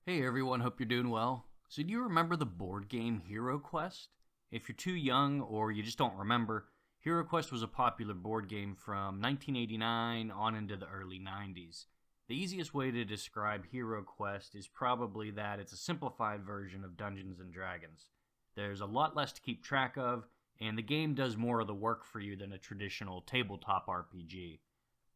Hey everyone, hope you're doing well. So do you remember the board game HeroQuest? If you're too young or you just don't remember, HeroQuest was a popular board game from 1989 on into the early 90s. The easiest way to describe HeroQuest is probably that it's a simplified version of Dungeons & Dragons. There's a lot less to keep track of, and the game does more of the work for you than a traditional tabletop RPG.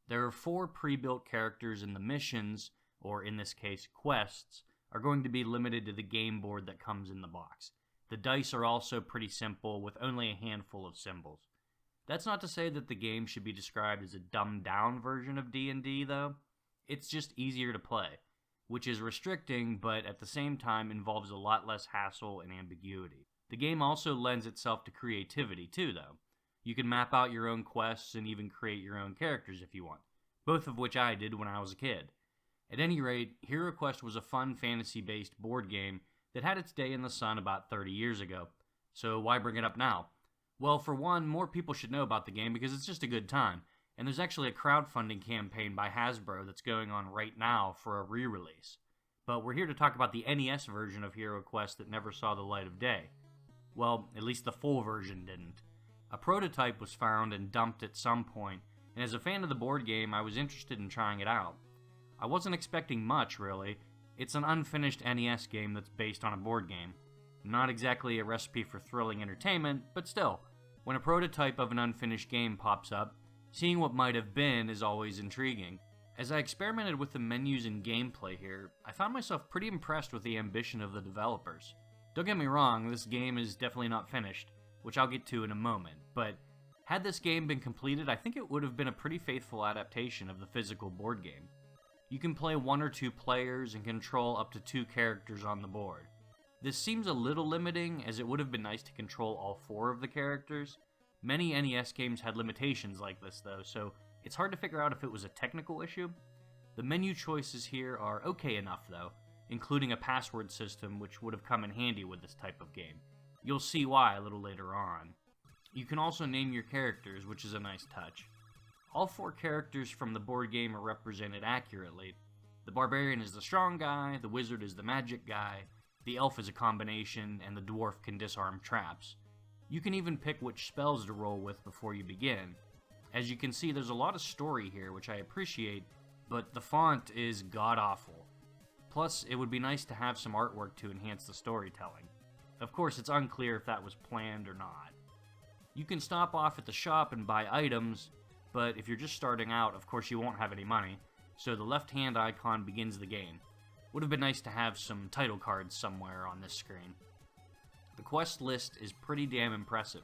There are 4 pre-built characters, and the missions, or in this case quests, are going to be limited to the game board that comes in the box. The dice are also pretty simple, with only a handful of symbols. That's not to say that the game should be described as a dumbed-down version of D&D, though. It's just easier to play, which is restricting, but at the same time involves a lot less hassle and ambiguity. The game also lends itself to creativity, too, though. You can map out your own quests and even create your own characters if you want, both of which I did when I was a kid. At any rate, HeroQuest was a fun fantasy-based board game that had its day in the sun about 30 years ago. So why bring it up now? Well, for one, more people should know about the game because it's just a good time, and there's actually a crowdfunding campaign by Hasbro that's going on right now for a re-release. But we're here to talk about the NES version of HeroQuest that never saw the light of day. Well, at least the full version didn't. A prototype was found and dumped at some point, and as a fan of the board game, I was interested in trying it out. I wasn't expecting much, really. It's an unfinished NES game that's based on a board game. Not exactly a recipe for thrilling entertainment, but still, when a prototype of an unfinished game pops up, seeing what might have been is always intriguing. As I experimented with the menus and gameplay here, I found myself pretty impressed with the ambition of the developers. Don't get me wrong, this game is definitely not finished, which I'll get to in a moment, but had this game been completed, I think it would have been a pretty faithful adaptation of the physical board game. You can play 1 or 2 players and control up to 2 characters on the board. This seems a little limiting, as it would have been nice to control all 4 of the characters. Many NES games had limitations like this though, so it's hard to figure out if it was a technical issue. The menu choices here are okay enough though, including a password system which would have come in handy with this type of game. You'll see why a little later on. You can also name your characters, which is a nice touch. All 4 characters from the board game are represented accurately. The barbarian is the strong guy, the wizard is the magic guy, the elf is a combination, and the dwarf can disarm traps. You can even pick which spells to roll with before you begin. As you can see, there's a lot of story here, which I appreciate, but the font is god-awful. Plus, it would be nice to have some artwork to enhance the storytelling. Of course, it's unclear if that was planned or not. You can stop off at the shop and buy items, but if you're just starting out, of course you won't have any money, so the left-hand icon begins the game. Would have been nice to have some title cards somewhere on this screen. The quest list is pretty damn impressive.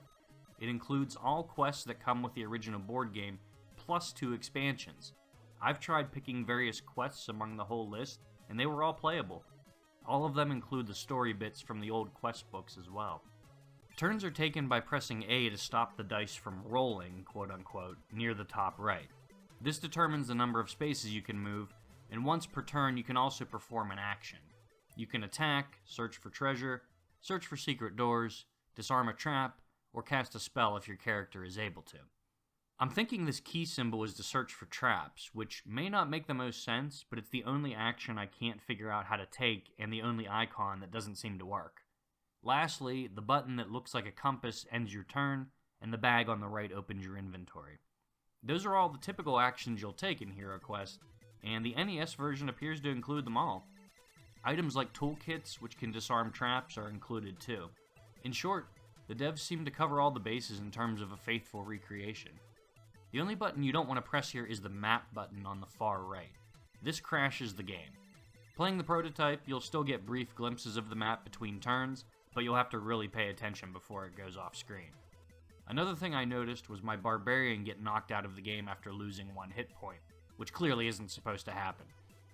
It includes all quests that come with the original board game, plus 2 expansions. I've tried picking various quests among the whole list, and they were all playable. All of them include the story bits from the old quest books as well. Turns are taken by pressing A to stop the dice from rolling, quote-unquote, near the top right. This determines the number of spaces you can move, and once per turn you can also perform an action. You can attack, search for treasure, search for secret doors, disarm a trap, or cast a spell if your character is able to. I'm thinking this key symbol is to search for traps, which may not make the most sense, but it's the only action I can't figure out how to take and the only icon that doesn't seem to work. Lastly, the button that looks like a compass ends your turn, and the bag on the right opens your inventory. Those are all the typical actions you'll take in HeroQuest, and the NES version appears to include them all. Items like toolkits, which can disarm traps, are included too. In short, the devs seem to cover all the bases in terms of a faithful recreation. The only button you don't want to press here is the map button on the far right. This crashes the game. Playing the prototype, you'll still get brief glimpses of the map between turns, but you'll have to really pay attention before it goes off screen. Another thing I noticed was my barbarian get knocked out of the game after losing 1 hit point, which clearly isn't supposed to happen.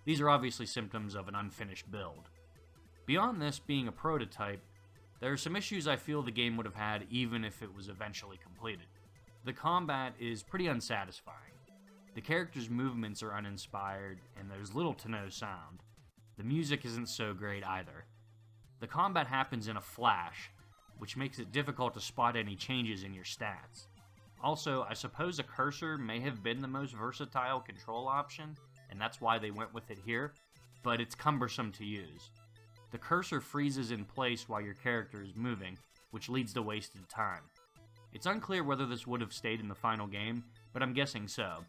These are obviously symptoms of an unfinished build. Beyond this being a prototype, there are some issues I feel the game would have had even if it was eventually completed. The combat is pretty unsatisfying. The characters' movements are uninspired, and there's little to no sound. The music isn't so great either. The combat happens in a flash, which makes it difficult to spot any changes in your stats. Also, I suppose a cursor may have been the most versatile control option, and that's why they went with it here, but it's cumbersome to use. The cursor freezes in place while your character is moving, which leads to wasted time. It's unclear whether this would have stayed in the final game, but I'm guessing so.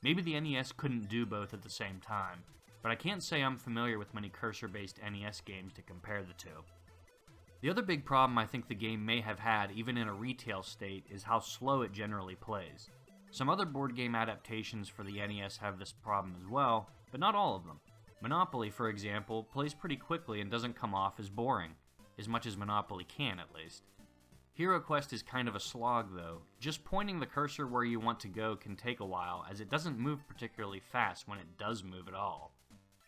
Maybe the NES couldn't do both at the same time, but I can't say I'm familiar with many cursor-based NES games to compare the two. The other big problem I think the game may have had, even in a retail state, is how slow it generally plays. Some other board game adaptations for the NES have this problem as well, but not all of them. Monopoly, for example, plays pretty quickly and doesn't come off as boring, as much as Monopoly can at least. HeroQuest is kind of a slog though. Just pointing the cursor where you want to go can take a while, as it doesn't move particularly fast when it does move at all.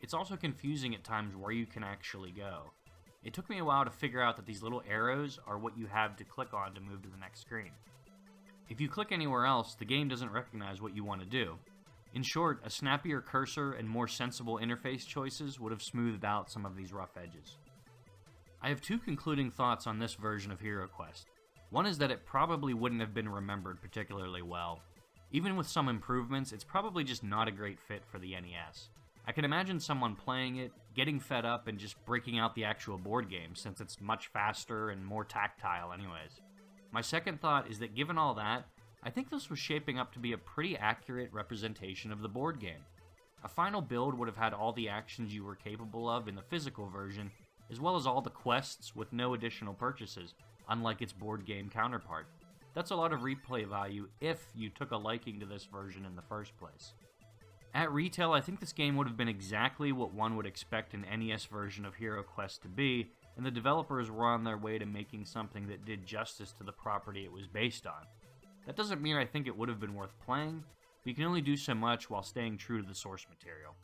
It's also confusing at times where you can actually go. It took me a while to figure out that these little arrows are what you have to click on to move to the next screen. If you click anywhere else, the game doesn't recognize what you want to do. In short, a snappier cursor and more sensible interface choices would have smoothed out some of these rough edges. I have two concluding thoughts on this version of HeroQuest. One is that it probably wouldn't have been remembered particularly well. Even with some improvements, it's probably just not a great fit for the NES. I can imagine someone playing it, getting fed up, and just breaking out the actual board game, since it's much faster and more tactile anyways. My second thought is that given all that, I think this was shaping up to be a pretty accurate representation of the board game. A final build would have had all the actions you were capable of in the physical version, as well as all the quests with no additional purchases, unlike its board game counterpart. That's a lot of replay value if you took a liking to this version in the first place. At retail, I think this game would have been exactly what one would expect an NES version of HeroQuest to be, and the developers were on their way to making something that did justice to the property it was based on. That doesn't mean I think it would have been worth playing, but you can only do so much while staying true to the source material.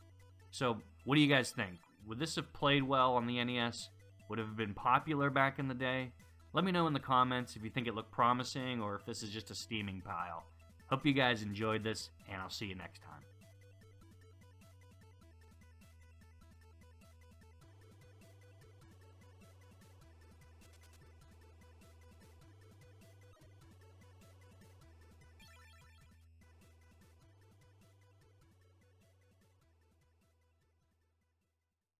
So, what do you guys think? Would this have played well on the NES? Would it have been popular back in the day? Let me know in the comments if you think it looked promising or if this is just a steaming pile. Hope you guys enjoyed this, and I'll see you next time.